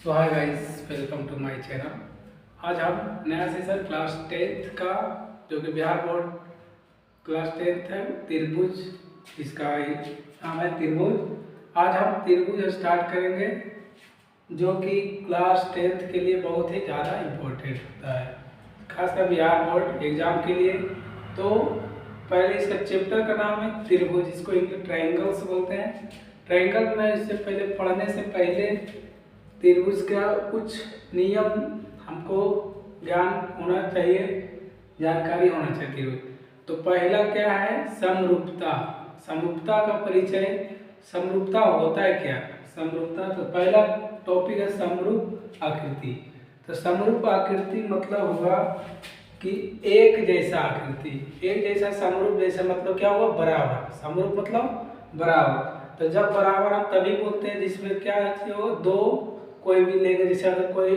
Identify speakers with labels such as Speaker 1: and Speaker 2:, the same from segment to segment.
Speaker 1: So hi guys, welcome to my channel. आज हम नया सेशन क्लास 10th का जो कि बिहार बोर्ड क्लास 10th है, त्रिभुज, इसका नाम है त्रिभुज। आज हम त्रिभुज स्टार्ट करेंगे जो कि क्लास 10th के लिए बहुत ही ज़्यादा इम्पोर्टेंट होता है, खासकर बिहार बोर्ड एग्ज़ाम के लिए। तो पहले इसका चैप्टर का नाम है त्रिभुज, इसको ट्रायंगल्स बोलते हैं। ट्रायंगल में इससे पहले पढ़ने से पहले त्रिभुज का कुछ नियम हमको ज्ञान होना चाहिए, जानकारी होना चाहिए त्रिभुज। तो पहला क्या है? समरूपता। समरूपता का परिचय। समरूपता होता है क्या? समरूपता, तो पहला टॉपिक है समरूप आकृति। तो समरूप आकृति मतलब हुआ कि एक जैसा आकृति, एक जैसा। समरूप जैसा मतलब क्या हुआ? बराबर। समरूप मतलब बराबर। तो जब बराबर हम तभी बोलते हैं जिसमें क्या हो, दो कोई भी लेंगे, जैसे अगर कोई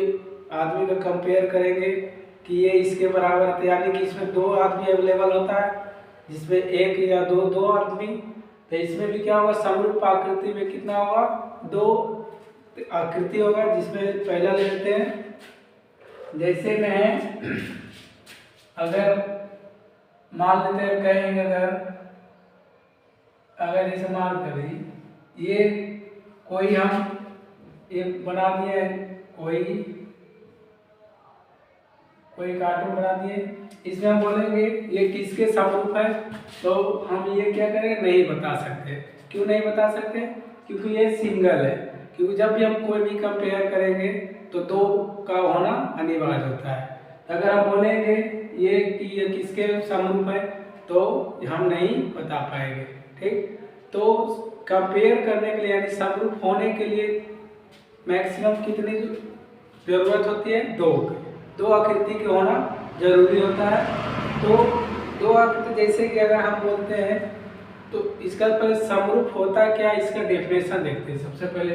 Speaker 1: आदमी का कंपेयर करेंगे कि ये इसके बराबर है, यानी कि इसमें दो आदमी अवेलेबल होता है, जिसमें एक या दो आदमी। तो इसमें भी क्या होगा? समरूप आकृति में कितना होगा? दो आकृति होगा, जिसमें पहला ले लेते हैं। जैसे में अगर मान लेते हैं, कहेंगे अगर जैसे मान करें ये कोई हम एक बना दिए, कोई कार्टून बना दिए, इसमें हम बोलेंगे ये किसके समरूप है। तो हम ये क्या करेंगे? नहीं बता सकते। क्यों नहीं बता सकते? क्योंकि ये सिंगल है। क्योंकि जब भी हम कोई भी कंपेयर करेंगे तो दो का होना अनिवार्य होता है। अगर हम बोलेंगे ये किसके समरूप है तो हम नहीं बता पाएंगे। ठीक, तो कंपेयर करने के लिए यानी समरूप होने के लिए मैक्सिमम कितनी जरूरत होती है? दो आकृति के होना जरूरी होता है। तो दो आकृति, जैसे कि अगर हम बोलते हैं तो इसका पहले समरूप होता है क्या, इसका डेफिनेशन देखते हैं। सबसे पहले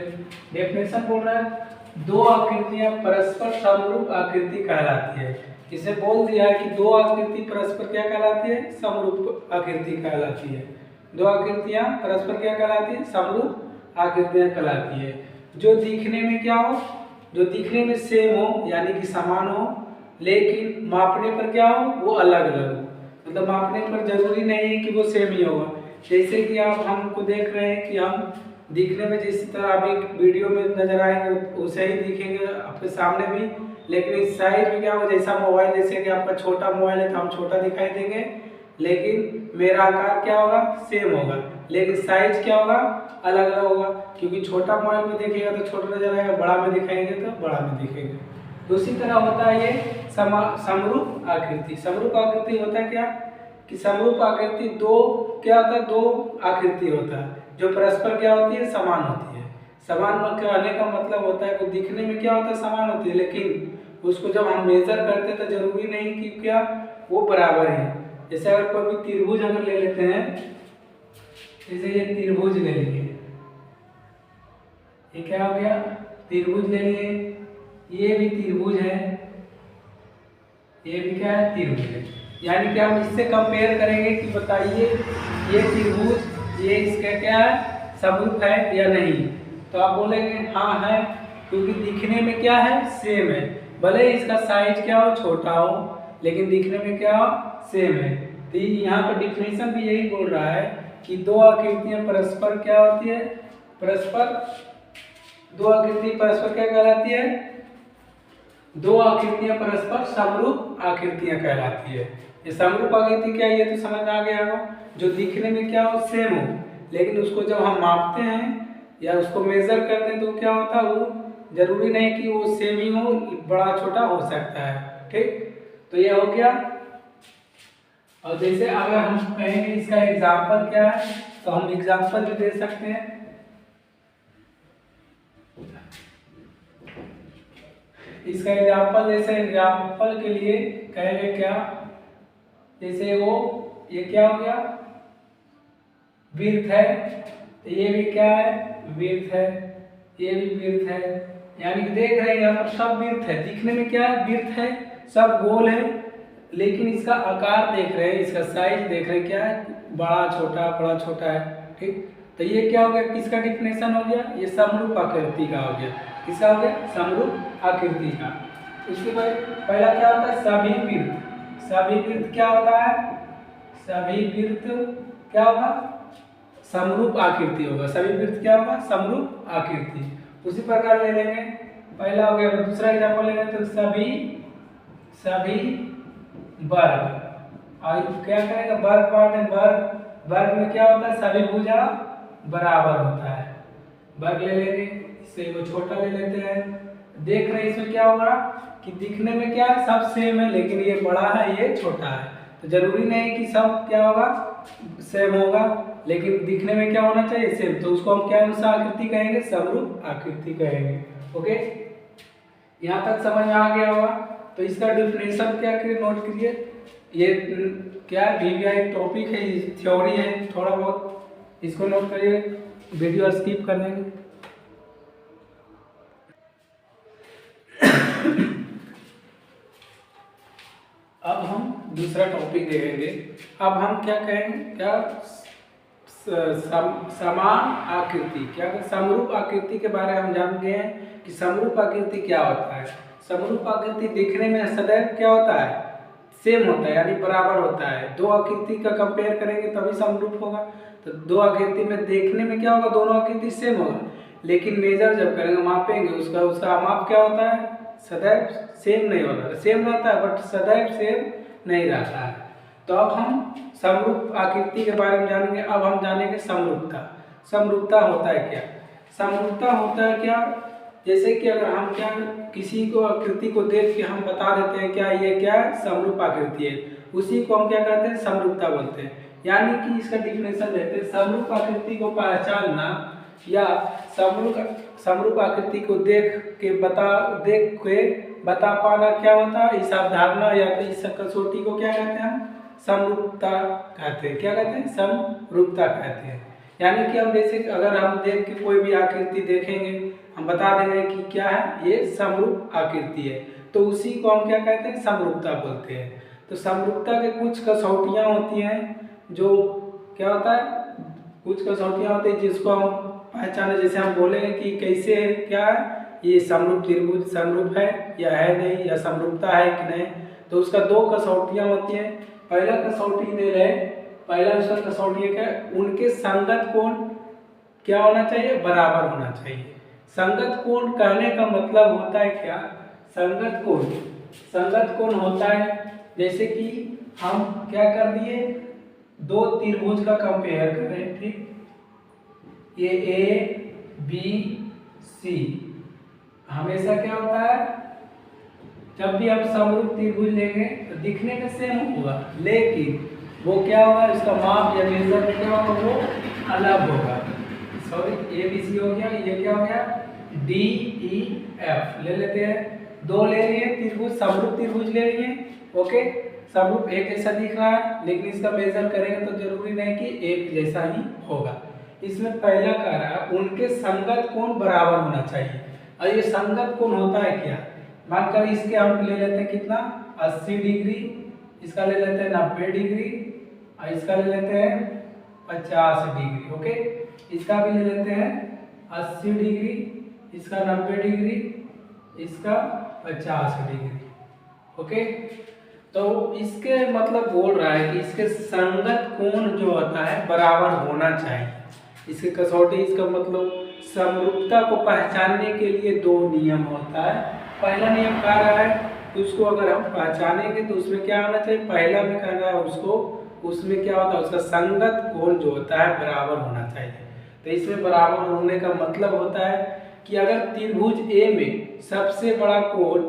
Speaker 1: डेफिनेशन बोल रहा है दो आकृतियां परस्पर समरूप आकृति कहलाती है। इसे बोल दिया है कि दो आकृति परस्पर क्या कहलाती है? समरूप आकृति कहलाती है। दो आकृतियां परस्पर क्या कहलाती है? समरूप आकृतियां कहलाती है। जो दिखने में क्या हो? जो दिखने में सेम हो, यानी कि समान हो, लेकिन मापने पर क्या हो? वो अलग अलग हो। मतलब मापने पर जरूरी नहीं है कि वो सेम ही होगा। जैसे कि आप हमको देख रहे हैं कि हम दिखने में जिस तरह अभी वीडियो में नजर आएंगे उसे ही दिखेंगे आपके सामने भी, लेकिन इस साइज में क्या होगा? जैसा मोबाइल, जैसे कि आपका छोटा मोबाइल है तो हम छोटा दिखाई देंगे, लेकिन मेरा आकार क्या होगा? सेम होगा, लेकिन साइज क्या होगा? अलग अलग होगा। क्योंकि छोटा मोबाइल में देखिएगा तो छोटा नजर आएगा, बड़ा में दिखाएंगे तो बड़ा में दिखेगा। तो उसी तरह होता है ये समरूप आकृति। समरूप आकृति होता है क्या कि समरूप आकृति दो क्या होता है? दो आकृति होता है जो परस्पर क्या होती है? समान होती है। समान कहने का मतलब होता है कि दिखने में क्या होता है? समान होती है, लेकिन उसको जब हम मेजर करते हैं तो जरूरी नहीं कि क्या वो बराबर है। जैसे अगर कोई भी त्रिभुज अगर ले लेते हैं, जैसे ये त्रिभुज ले लिए, ये क्या हो गया? त्रिभुज ले लिए। ये भी त्रिभुज है, ये भी क्या है? त्रिभुज है। यानी कि हम इससे कंपेयर करेंगे कि बताइए ये त्रिभुज ये इसका क्या है? समरूप है या नहीं। तो आप बोलेंगे हाँ है, क्योंकि दिखने में क्या है? सेम है। भले ही इसका साइज क्या हो? छोटा हो, लेकिन दिखने में क्या हो? सेम है। तो यहाँ पर डिफिनेशन भी यही बोल रहा है कि दो आकृतियां परस्पर क्या होती है? दो आकृति परस्पर क्या कहलाती है? दो आकृतियां परस्पर समरूप आकृतियां कहलाती है। ये समरूप आकृति क्या है ये तो समझ में आ गया होगा। जो दिखने में क्या हो? सेम हो, लेकिन उसको जब हम मापते हैं या उसको मेजर करते हैं तो क्या होता है? वो जरूरी नहीं कि वो सेम ही हो, बड़ा छोटा हो सकता है। ठीक, तो ये हो गया। और जैसे अगर हम कहेंगे इसका एग्जाम्पल क्या है, तो हम एग्जाम्पल भी दे सकते हैं। इसका एग्जाम्पल, जैसे एग्जाम्पल के लिए कहेंगे क्या, जैसे वो ये क्या हो गया? विड्थ है। ये भी क्या है? विड्थ है। ये भी विड्थ है। यानी कि देख रहे हैं यहाँ पर सब विड्थ है। दिखने में क्या है? विड्थ है, सब गोल है, लेकिन इसका आकार देख रहे हैं, इसका साइज देख रहे हैं क्या है? बड़ा छोटा, बड़ा छोटा है। ठीक, तो ये क्या हो गया, किसका डिफिनेशन हो गया, ये समरूप आकृति का हो गया। किसका हो गया, समरूप आकृति का। इसके बाद पहला क्या होता है, सभी वृत्त क्या होता है, सभी वृत्त क्या होगा, समरूप आकृति होगा। सभी वृत्त क्या होगा, समरूप आकृति। उसी प्रकार ले लेंगे, पहला हो गया। दूसरा एग्जाम्पल लेंगे तो सभी वर्ग, और क्या करेंगे, वर्ग पार्ट है। वर्ग में क्या होता है, सभी भुजा बराबर होता है। वर्ग ले लेंगे, इससे वो छोटा ले लेते हैं। देख रहे हैं इसमें क्या होगा कि दिखने में क्या है, सब सेम है, लेकिन ये बड़ा है ये छोटा है। तो जरूरी नहीं कि सब क्या होगा, सेम होगा, लेकिन दिखने में क्या होना चाहिए, सेम। तो उसको हम क्या आकृति कहेंगे, समरूप आकृति कहेंगे। ओके, यहाँ तक समझ में आ गया होगा। तो इसका डिफिनेशन क्या करिए, नोट करिए। ये क्या वीवीआई टॉपिक है, थ्योरी है, थोड़ा बहुत इसको नोट करिए, वीडियो स्किप कर देंगे। अब हम दूसरा टॉपिक देखेंगे। अब हम क्या कहेंगे, क्या समान आकृति, क्या समरूप आकृति के बारे में हम जान गए हैं कि समरूप आकृति क्या होता है। समरूप आकृति दिखने में सदैव क्या होता है, सेम होता है, यानी बराबर होता है। दो आकृति का कंपेयर करेंगे तभी समरूप होगा। तो दो आकृति में देखने में क्या होगा, दोनों आकृति सेम होगा, लेकिन मेजर जब करेंगे, मापेंगे, उसका माप क्या होता है, सदैव सेम नहीं होता। सेम रहता है बट सदैव सेम नहीं रहता है। तो अब हम समरूप आकृति के बारे में जानेंगे। अब हम जानेंगे समरूपता। समरूपता होता है क्या, समरूपता होता है क्या, जैसे कि अगर हम क्या किसी को आकृति को देख के हम बता देते हैं क्या ये क्या समरूप आकृति है, उसी को हम क्या कहते हैं, समरूपता बोलते हैं। यानी कि इसका डिफिनेशन लेते हैं, समरूप आकृति को पहचानना या समरूप आकृति को देख के बता पाना क्या होता है, इस अवधारणा या इस कसौटी को क्या कहते हैं, हम समरूपता कहते हैं। क्या कहते हैं, समरूपता कहते हैं। यानी कि हम जैसे अगर हम देख के कोई भी आकृति देखेंगे, हम बता देंगे कि क्या है, ये समरूप आकृति है, तो उसी को हम क्या कहते हैं, समरूपता बोलते हैं। तो समरूपता के कुछ कसौटियाँ होती हैं, जो क्या होता है, कुछ कसौटियाँ होती हैं जिसको हम पहचाने। जैसे हम बोलेंगे कि कैसे है, क्या है ये समरूप त्रिभुज समरूप है या है नहीं, या समरूपता है कि नहीं। तो उसका दो कसौटियाँ होती हैं। पहला कसौटी दे रहे, पहला उसका कसौटी क्या है, उनके संगत कोण क्या होना चाहिए, बराबर होना चाहिए। संगत कोण कहने का मतलब होता है क्या, संगत कोण होता है जैसे कि हम क्या कर दिए, दो त्रिभुज का कंपेयर करें, ठीक, ये ए बी सी, हमेशा क्या होता है, जब भी हम समरूप त्रिभुज लेंगे तो दिखने में सेम होगा, लेकिन वो क्या होगा, इसका माप या मेजर क्या होगा, वो अलग होगा। सॉरी, ए बी सी हो गया, ये क्या हो गया, डी ई एफ ले लेते हैं। दो ले लिए त्रिभुज, समरूप त्रिभुज ले लिए, ओके, समरूप एक जैसा दिख रहा है, लेकिन इसका मेजर करेंगे तो जरूरी नहीं कि एक जैसा ही होगा। इसमें पहला कह रहा है उनके संगत कोण बराबर होना चाहिए। और ये संगत कोण होता है क्या, मानकर इसके हम ले लेते हैं कितना, 80 डिग्री, इसका ले लेते हैं 90 डिग्री, और इसका ले लेते हैं 50 डिग्री, ओके, इसका भी ले लेते हैं 80 डिग्री, इसका 90 डिग्री, इसका 50 डिग्री, ओके। तो इसके मतलब बोल रहा है कि इसके संगत कोण जो होता है बराबर होना चाहिए। इसके कसौटी, इसका मतलब समरूपता को पहचानने के लिए दो नियम होता है। पहला नियम कह रहा है कि उसको अगर हम पहचानेंगे तो उसमें क्या होना चाहिए, पहला में कह रहा है उसको, उसमें क्या होता है, उसका संगत कोण जो होता है बराबर होना चाहिए। तो इसमें बराबर होने का मतलब होता है कि अगर त्रिभुज ए में सबसे बड़ा कोण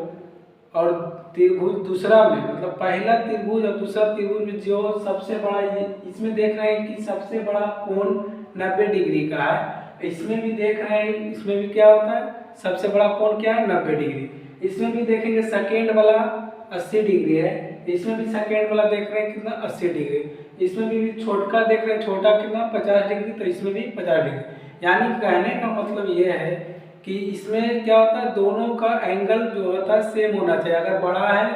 Speaker 1: और त्रिभुज दूसरा में, मतलब पहला त्रिभुज और दूसरा त्रिभुज में जो सबसे बड़ा, इसमें देख रहे हैं कि सबसे बड़ा कोण 90 डिग्री का है, इसमें भी देख रहे हैं, इसमें भी क्या होता है, सबसे बड़ा कोण क्या है, 90 डिग्री। इसमें भी देखेंगे सेकेंड वाला 80 डिग्री है, इसमें भी सेकेंड वाला देख रहे हैं कितना, 80 डिग्री। इसमें भी छोटा देख रहे हैं, छोटा कितना, 50 डिग्री, तो इसमें भी 50 डिग्री। यानी कहने का मतलब ये है कि इसमें क्या होता है, दोनों का एंगल जो होता है सेम होना चाहिए। अगर बड़ा है,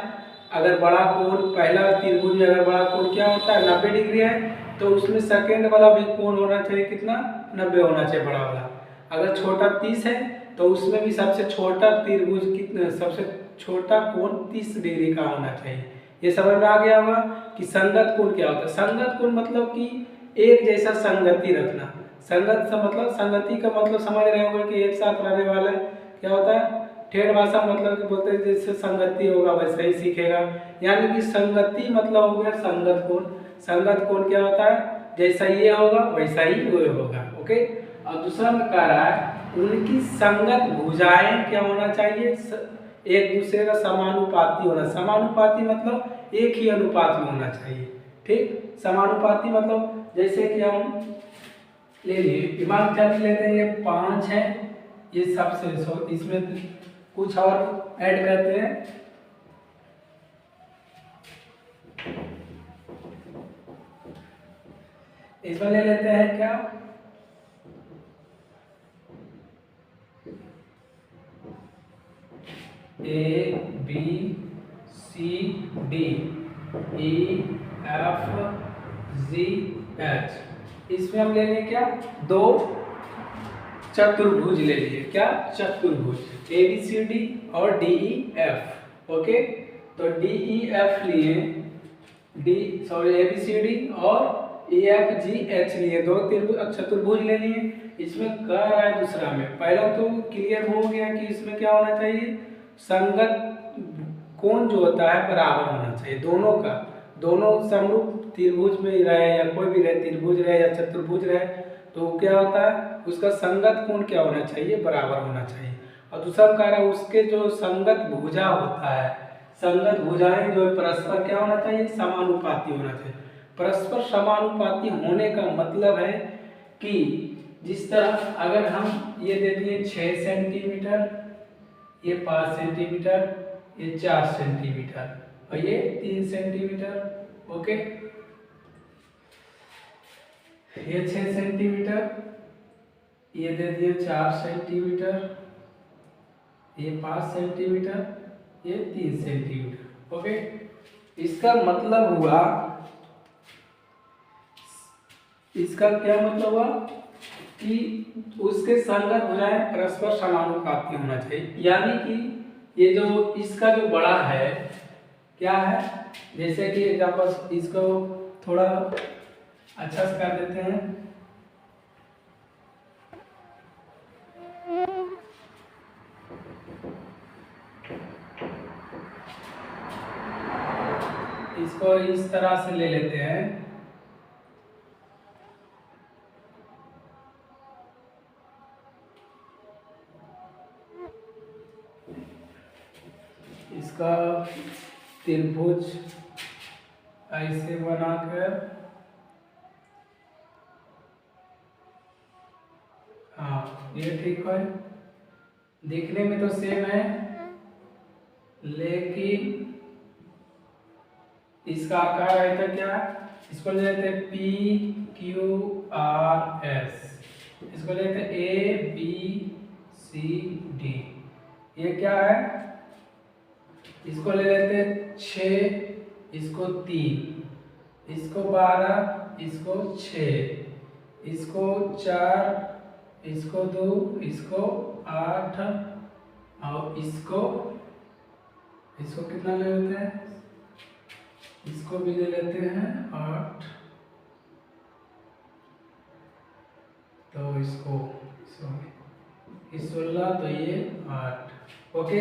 Speaker 1: अगर बड़ा कोण, पहला त्रिभुज में अगर बड़ा कोण क्या होता है, 90 डिग्री है, तो उसमें सेकेंड वाला भी कोण होना चाहिए कितना, 90 होना चाहिए बड़ा वाला। अगर छोटा 30 है तो उसमें भी सबसे छोटा त्रिभुज कितना, सबसे छोटा कोण 30 डिग्री का होना चाहिए। ये समझ में आ गया होगा कि संगत कोण क्या होता है। संगत कोण मतलब कि एक जैसा संगति रखना। संगत से मतलब, संगति का मतलब समझ रहे होंगे कि एक साथ रहने वाला क्या होता है। ठेठ भाषा मतलब कि बोलते हैं जैसे संगति होगा वैसे ही सीखेगा, यानी कि संगति मतलब हो गया संगत कोण। संगत कोण क्या होता है, जैसा ये होगा वैसा ही वो होगा। ओके। और दूसरा में कह रहा है उनकी संगत भुजाएं क्या होना चाहिए, एक दूसरे का समानुपाती होना। समानुपाती मतलब एक ही अनुपात में होना चाहिए। ठीक, समानुपाती मतलब जैसे कि हम ले लिए दिमाग चाबी लेते हैं, ये 5 है, ये सबसे इसमें कुछ और ऐड करते हैं। इसमें ले लेते हैं क्या, A B C D E F G H. इसमें हम ले लेंगे क्या, 2 चतुर्भुज ले लिए। क्या, चतुर्भुज ए बी सी डी और डी ई एफ। ओके, तो डी ई एफ लिए, ए बी सी डी और ए एफ जी एच लिए, 2 चतुर्भुज ले लिए। इसमें कह रहा है दूसरा में, पहला तो क्लियर हो गया कि इसमें क्या होना चाहिए, संगत कोण जो होता है बराबर होना चाहिए दोनों का। दोनों समरूप त्रिभुज में रहे या कोई भी रहे, त्रिभुज रहे या चतुर्भुज रहे, तो क्या होता है उसका संगत कोण क्या होना चाहिए, बराबर होना चाहिए। और दूसरा कह रहा है उसके जो संगत भुजा होता है, संगत भुजाएं जो परस्पर क्या होना चाहिए, समानुपाती होना चाहिए। परस्पर समानुपाती होने का मतलब है कि जिस तरह अगर हम ये दे दिए 6 सेंटीमीटर, ये 5 सेंटीमीटर, ये 4 सेंटीमीटर और ये 3 सेंटीमीटर। ओके, ये 6 सेंटीमीटर, ये दे दिए 4 सेंटीमीटर, ये 5 सेंटीमीटर, ये 3 सेंटीमीटर। ओके, इसका मतलब हुआ, इसका क्या मतलब हुआ कि उसके संगत भुजाएं परस्पर समानुपाती होना चाहिए। यानी कि ये जो इसका जो बड़ा है क्या है, जैसे कि वापस इसको थोड़ा अच्छा से कर देते हैं। इसको इस तरह से ले लेते हैं, इसका त्रिभुज ऐसे बनाकर, हाँ ये ठीक है, दिखने में तो सेम है, लेकिन इसका आकार रहता क्या, इसको ले लेते हैं पी क्यू आर एस, इसको ले लेते हैं ए बी सी डी। ये क्या है, इसको ले लेते हैं 6, इसको 3, इसको 12, इसको 6, इसको 4, इसको 2, इसको 8 और इसको कितना ले लेते हैं, इसको भी ले लेते हैं 8, तो इसको 16, तो ये 8। ओके,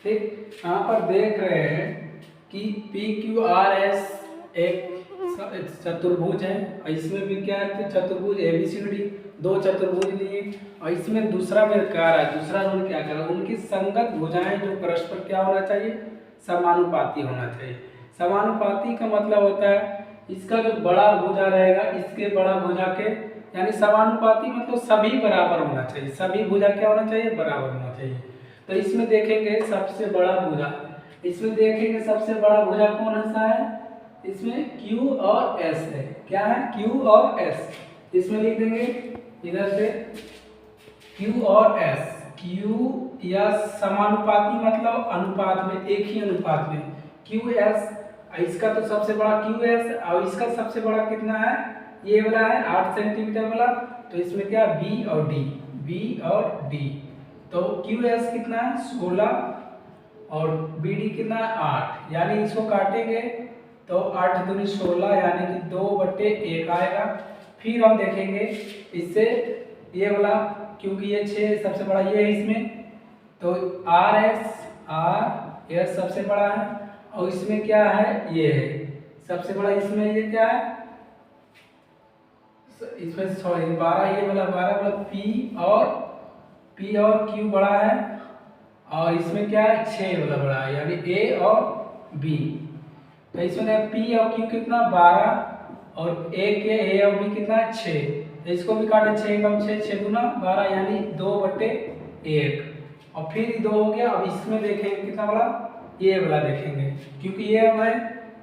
Speaker 1: ठीक। यहाँ पर देख रहे हैं कि पी क्यू आर एस एक चतुर्भुज है और इसमें भी क्या है, चतुर्भुज एबीसीडी, 2 चतुर्भुज लिए। और इसमें दूसरा में क्या रहा है, दूसरा रूल क्या कर रहा है, उनकी संगत भुजाएं जो परस्पर क्या होना चाहिए, समानुपाती होना चाहिए। समानुपाती का मतलब होता है इसका जो बड़ा भुजा रहेगा इसके बड़ा भुजा के, यानी समानुपाती मतलब सभी बराबर होना चाहिए, सभी भुजा क्या होना चाहिए, बराबर होना चाहिए। तो इसमें देखेंगे सबसे बड़ा भुजा, इसमें देखेंगे सबसे बड़ा भुजा कौन सा है, इसमें Q और S है। क्या है, Q और S। इसमें लिख देंगे इधर से Q और S। Q या समानुपाती मतलब अनुपात में, एक ही अनुपात में, QS इसका तो सबसे बड़ा क्यू है और इसका सबसे बड़ा कितना है, ये वाला है 8 सेंटीमीटर वाला, तो इसमें क्या बी और डी, बी और डी, तो क्यू एस कितना है 16 और बी डी कितना है 8, यानी इसको काटेंगे तो 8 दूनी 16 यानी कि 2/1 आएगा। फिर हम देखेंगे इससे ये वाला, क्योंकि ये 6 सबसे बड़ा ये है इसमें, तो आर एस सबसे बड़ा है और इसमें क्या है ये है सबसे बड़ा, इसमें ये क्या है इसमें 12 ये वाला 12 वाला पी और क्यू बड़ा है और इसमें क्या है 6 वाला बड़ा है, यानी ए और बी, तो इसमें पी और क्यू कितना 12 और ए और बी कितना 6, तो इसको भी काटे 6 कम 6 6 दूना 12 यानी 2/1 और फिर 2 हो गया। अब इसमें देखेंगे कितना बड़ा, ये वाला देखेंगे क्योंकि ये अब है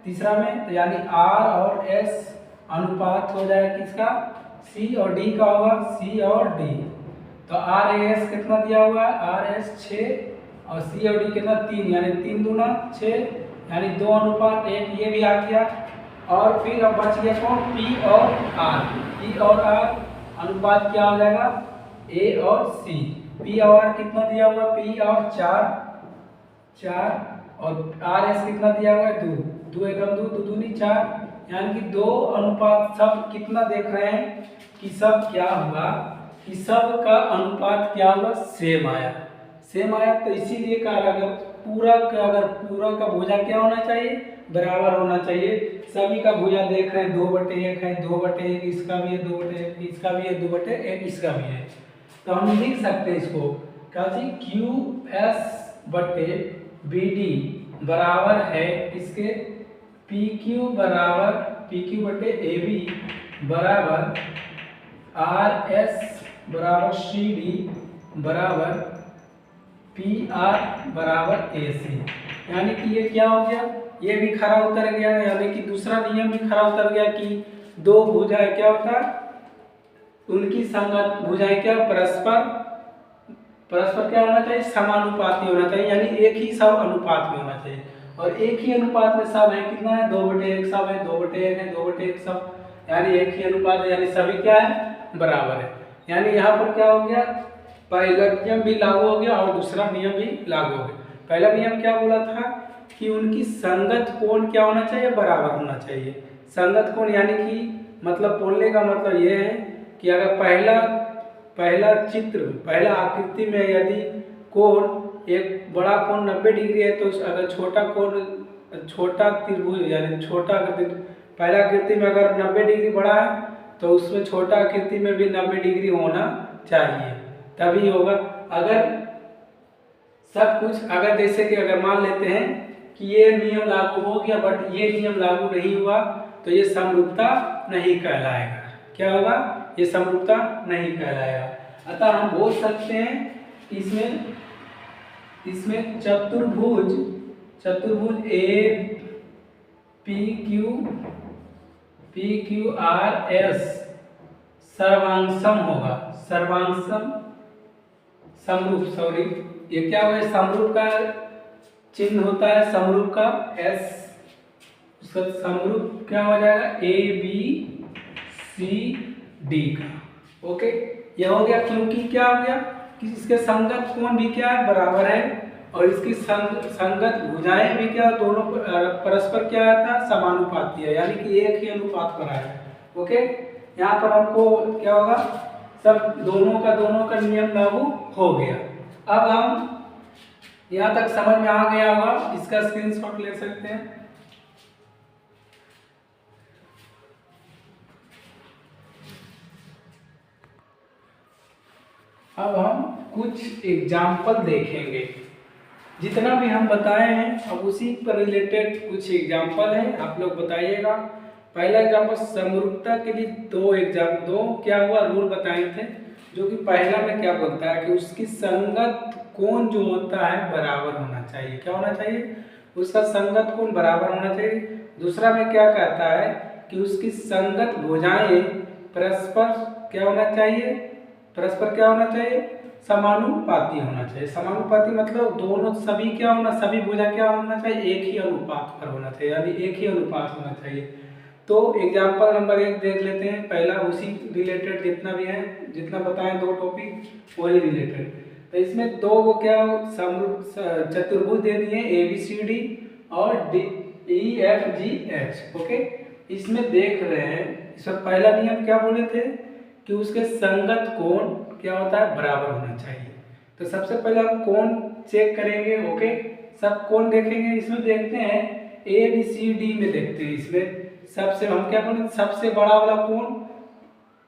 Speaker 1: तीसरा में, तो यानी आर और एस अनुपात हो जाएगा किसका, सी और डी का होगा, सी और डी, तो आर एस कितना दिया हुआ है आर एस 6 और सी और डी कितना 3 यानी 3 दूना 6 यानी 2:1, ये भी आ गया। और फिर अब बच गया कौन, पी और आर अनुपात क्या हो जाएगा ए और सी, पी और आर कितना दिया हुआ पी और 4 और आर एस कितना दिया हुआ है 2 एकम 2 दूनी 4 यानी कि 2 अनुपात, सब कितना देख रहे हैं कि सब क्या हुआ कि सब का अनुपात क्या हुआ सेम आया, तो इसीलिए कहा अगर पूरा का भुजा क्या होना चाहिए बराबर होना चाहिए। सभी का भुजा देख रहे हैं 2/1 है, 2/1 इसका भी है, 2/1 इसका भी है, 2/1 इसका भी है, तो हम लिख सकते हैं इसको क्या जी क्यू एस बटे बी डी बराबर है इसके पी क्यू बटे ए बी बराबर आर एस बराबर सी डी बराबर पी आर बराबर ए सी, यानी कि ये क्या हो गया, ये भी खरा उतर गया, यानी कि दूसरा नियम भी खरा उतर गया कि 2 भुजाएं क्या होता है उनकी संगत भुजाएं क्या परस्पर क्या होना चाहिए समानुपाती होना चाहिए, यानी एक ही सब अनुपात में होना चाहिए, और एक ही अनुपात में सब है कितना है 2/1 सब है, 2/1 है, 2/1 सब, यानी एक ही अनुपात है, यानी सभी क्या है बराबर है। यानी यहाँ पर क्या हो गया, पहला नियम भी लागू हो गया और दूसरा नियम भी लागू हो गया। पहला नियम क्या बोला था कि उनकी संगत कोण क्या होना चाहिए बराबर होना चाहिए, संगत कोण यानी कि मतलब बोलने का मतलब ये है कि अगर पहला आकृति में यदि कोण एक बड़ा कोण 90 डिग्री है, तो अगर छोटा त्रिभुज यानी छोटा आकृति पहला आकृति में अगर 90 डिग्री बड़ा है तो उसमें छोटा आकृति में भी 90 डिग्री होना चाहिए, तभी होगा। अगर सब कुछ अगर जैसे कि अगर मान लेते हैं कि ये नियम लागू हो गया बट ये नियम लागू नहीं हुआ तो ये समरूपता नहीं कहलाएगा, क्या होगा ये समरूपता नहीं कहलाएगा। अतः हम बोल सकते हैं कि इसमें चतुर्भुज A P Q R S सर्वांगसम होगा, समरूप ये क्या होगा समरूप का चिन्ह होता है, समरूप का एस, उसका समरूप क्या हो जाएगा ए बी सी डी का, ओके यह हो गया। क्योंकि क्या हो गया कि इसके संगत कोण भी क्या है बराबर है और इसकी संगत भुजाएं भी क्या दोनों परस्पर क्या था समानुपाती है, यानी कि एक ही अनुपात पर है, ओके। यहाँ पर हमको क्या होगा सब दोनों का नियम लागू हो गया। अब हम यहाँ तक समझ में आ गया होगा, इसका स्क्रीनशॉट ले सकते हैं। अब हम कुछ एग्जाम्पल देखेंगे, जितना भी हम बताए हैं अब उसी पर रिलेटेड कुछ एग्जाम्पल हैं, आप लोग बताइएगा। पहला एग्जाम्पल समरूपता के लिए दो क्या हुआ रूल बताए थे, जो कि पहला में क्या बोलता है कि उसकी संगत कोण जो होता है बराबर होना चाहिए, क्या होना चाहिए उसका संगत कोण बराबर होना चाहिए। दूसरा में क्या कहता है कि उसकी संगत भुजाएं परस्पर क्या होना चाहिए समानुपाती होना चाहिए। समानुपाती मतलब दोनों सभी क्या होना, सभी भुजा क्या होना चाहिए, एक ही अनुपात पर होना चाहिए, यानी एक ही अनुपात होना चाहिए। तो एग्जाम्पल नंबर 1 देख लेते हैं। पहला उसी रिलेटेड जितना भी है, जितना बताएं 2 टॉपिक वही रिलेटेड। तो इसमें 2 वो क्या चतुर्भुज दे दिए ABCD और DEFGH। ओके, इसमें देख रहे हैं, इसमें पहला नियम क्या बोले थे कि उसके संगत कोण क्या होता है, बराबर होना चाहिए। तो सबसे पहले हम कोण चेक करेंगे। ओके, सब कोण देखेंगे। इसमें देखते हैं ABCD में देखते हैं, इसमें सबसे हम क्या बोले, सबसे बड़ा वाला कोण,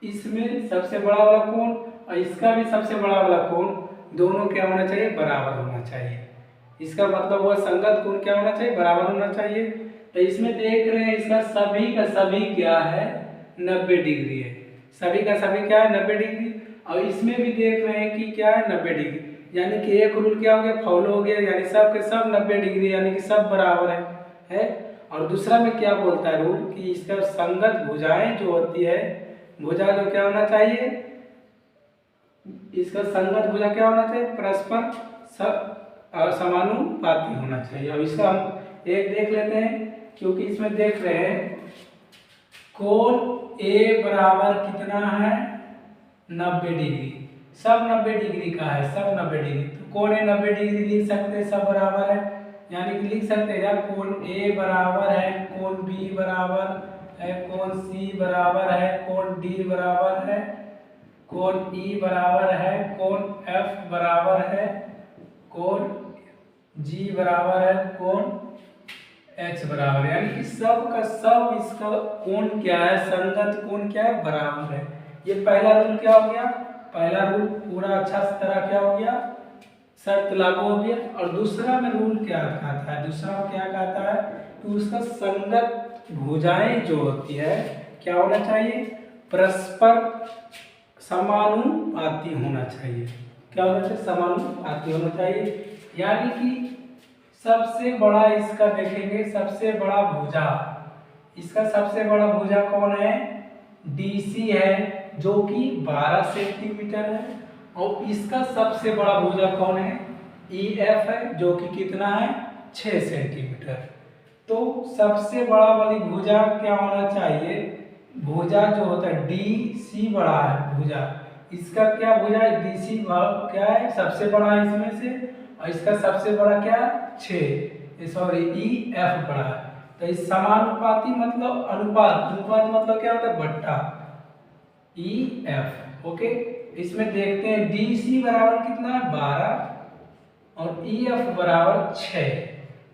Speaker 1: इसमें सबसे बड़ा वाला कोण और इसका भी सबसे बड़ा वाला कोण, दोनों क्या होना चाहिए, बराबर होना चाहिए। इसका मतलब हुआ संगत कोण क्या होना चाहिए, बराबर होना चाहिए। तो इसमें देख रहे हैं इसका सभी का सभी क्या है, 90 डिग्री है। सभी का सभी क्या है, 90 डिग्री। और इसमें भी देख रहे हैं कि क्या है, 90 डिग्री, यानी कि एक रूल क्या हो गया, फॉलो हो गया, यानी सब के सब 90 डिग्री, यानी कि सब बराबर है। और दूसरा में क्या बोलता है रूल कि इसका संगत भुजाएं जो होती है, भुजा जो क्या होना चाहिए, इसका संगत भुजा क्या होना चाहिए, परस्पर समानुपाती होना चाहिए। और इसका हम एक देख लेते हैं, क्योंकि इसमें देख रहे हैं कोण A बराबर कितना है, 90 डिग्री, सब 90 डिग्री का है, सब 90 डिग्री। तो कोण A 90 डिग्री लिख सकते हैं, सब बराबर है, यानी कि लिख सकते हैं यार कोण A बराबर है, कोण B बराबर है, कोण C बराबर है, कोण D बराबर है, कोण E बराबर है, कोण F बराबर है, कोण G बराबर है, कोण H बराबर है, यानी कि सब का सब इसका कोण क्या है, संगत कोण क्या है, बराबर है। ये पहला रूल क्या हो गया, पहला रूल पूरा अच्छा तरह क्या हो गया, शर्त लागू हो गया। और दूसरा में रूल क्या कहता है, दूसरा में क्या कहता है कि उसका संगत भुजाएं जो होती है क्या होना चाहिए, परस्पर समानुपाती होना चाहिए। क्या होना चाहिए, समानुपाती होना चाहिए। यानी कि सबसे बड़ा इसका देखेंगे, सबसे बड़ा भुजा, इसका सबसे बड़ा भुजा कौन है, DC है, जो कि 12 सेंटीमीटर है। और इसका सबसे बड़ा भुजा कौन है, EF है, जो कि कितना है, 6 सेंटीमीटर। तो सबसे बड़ा वाली भुजा क्या होना चाहिए, भुजा जो होता है DC बड़ा है भुजा, इसका क्या भुजा है, DC क्या है, सबसे बड़ा है इसमें से, और इसका सबसे बड़ा क्या, 6, सॉरी EF बड़ा है। तो इस समानुपाती मतलब अनुपात, अनुपात मतलब क्या होता है, बट्टा, EF। ओके, इसमें देखते हैं DC बराबर कितना है, 12 और EF बराबर 6।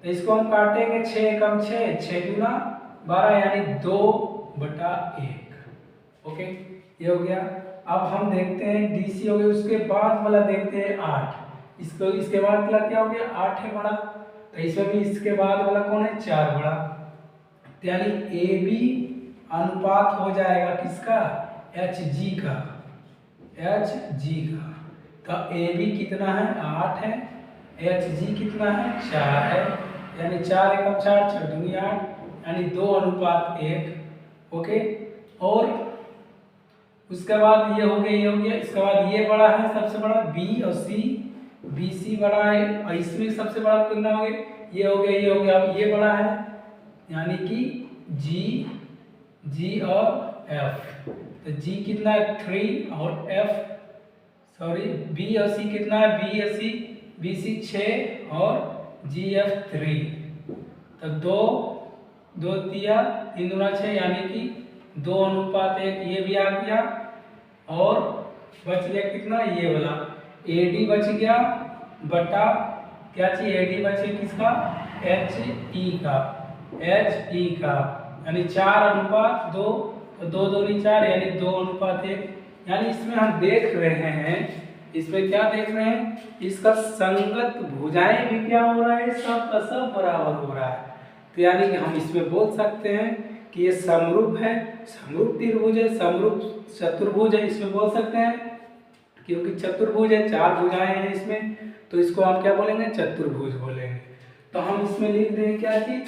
Speaker 1: तो इसको हम काटेंगे, 6 कम 6, 6 दूना 12, यानी 2/1। ओके, ये हो गया। अब हम देखते हैं DC हो गया, उसके बाद वाला देखते हैं 8। इसको इसके बाद वाला क्या हो गया, 8 है बड़ा। तो इसमें भी इसके बाद वाला कौन है, 4 बड़ा, यानी AB अनुपात हो जाएगा किसका, HG का, HG का। तो AB कितना है, 8 है, HG कितना है, 4 है, यानी 4 एकम 4, 4 दूनी 8, यानी 2:1। ओके, और उसके बाद ये हो गया, ये हो गया। इसके बाद ये बड़ा है, सबसे बड़ा B और C, BC बड़ा है, और इसमें सबसे बड़ा कितना हो गया, ये हो गया, ये हो गया। अब ये बड़ा है, यानी कि G और F। तो G कितना है, 3, और F सॉरी B और C कितना है, B और C, BC 6 और GF 3। तो 2 2 तिया 3 दूना 6, यानी कि 2:1, ये भी आ गया। और बच गया कितना, ये वाला AD बच गया बटा क्या चाहिए, AD बचे किसका, HE का, HE का, यानी 4:2, तो 2 दूनी 4, यानी 2:1। यानी इसमें हम देख रहे हैं, इसमें क्या देख रहे हैं, इसका संगत भुजाएं भी क्या हो रहा है, सब का सब बराबर हो रहा है। तो यानी कि हम इसमें बोल सकते हैं कि ये समरूप है, समरूप त्रिभुज है, समरूप चतुर्भुज है, इसमें बोल सकते हैं। क्योंकि चतुर्भुज है, 4 भुजाएं हैं इसमें, तो इसको हम क्या बोलेंगे, चतुर्भुज बोलेंगे। तो हम इसमें लिख दें क्या कि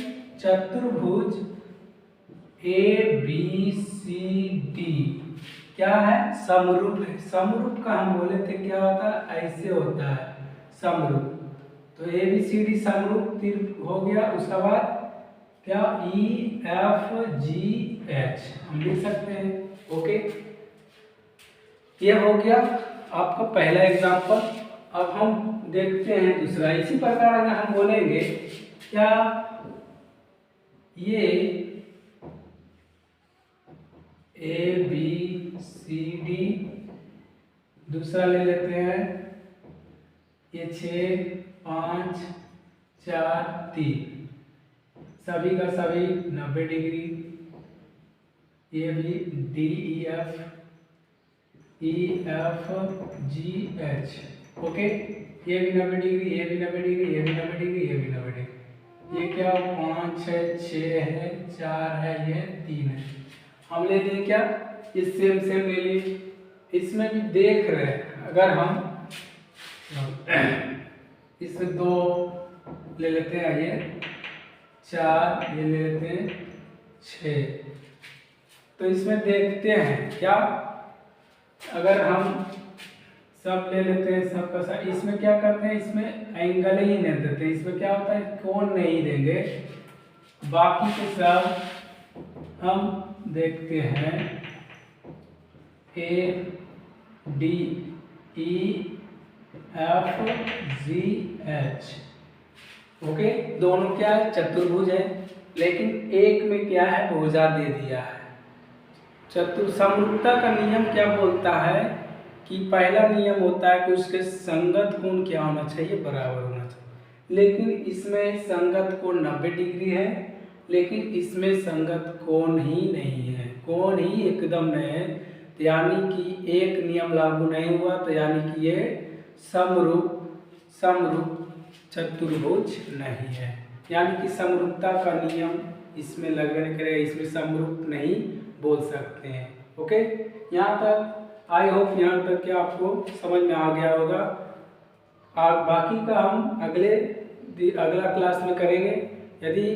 Speaker 1: चतुर्भुज ABCD क्या है, समरूप है। समरूप का हम बोले थे क्या होता है, ऐसे होता है समरूप। तो ABCD समरूप तीर हो गया। उसके बाद क्या, EFGH हम लिख सकते हैं। ओके, ये हो गया आपका पहला एग्जाम्पल। अब हम देखते हैं दूसरा। इसी प्रकार अगर हम बोलेंगे क्या, ये ABCD, दूसरा ले लेते हैं ये 6 5 4 3, सभी का सभी 90 डिग्री। ये भी DEF EFGH। ओके, ये भी 90 डिग्री, ये भी 90 डिग्री, ये भी 90 डिग्री, ये भी 90 डिग्री। ये क्या 5 है, 6 है, 4 है, ये 3 है। हम ले लिए क्या, ये सेम सेम ले लिए। इसमें भी देख रहे हैं, अगर हम इसमें 2 ले लेते हैं, ये 4, ये ले लेते हैं 6। तो इसमें देखते हैं क्या, अगर हम सब ले लेते हैं, सबका सब, इसमें क्या करते हैं, इसमें एंगल ही नहीं देते। इसमें क्या होता है, कोण नहीं देंगे। बाकी के सब हम देखते हैं ADEFGH। ओके, दोनों क्या है, चतुर्भुज है, लेकिन एक में क्या है, भुजा दे दिया है। समरूपता का नियम क्या बोलता है कि पहला नियम होता है कि उसके संगत कोण क्या होना चाहिए, बराबर होना चाहिए। लेकिन इसमें संगत कोण 90 डिग्री है, लेकिन इसमें संगत कोण ही नहीं है, कोण ही एकदम नहीं है। तो यानी कि एक नियम लागू नहीं हुआ, तो यानी कि ये समरूप चतुर्भुज नहीं है। यानी कि समरूपता का नियम इसमें लगने करेगा, इसमें समरूप नहीं बोल सकते हैं। ओके, यहाँ तक आई होप यहाँ तक क्या आपको समझ में आ गया होगा। बाकी का हम अगला क्लास में करेंगे। यदि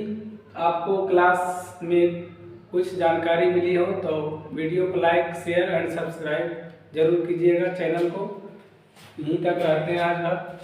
Speaker 1: आपको क्लास में कुछ जानकारी मिली हो तो वीडियो को लाइक, शेयर एंड सब्सक्राइब जरूर कीजिएगा चैनल को। यहीं तक रहते हैं आज आप।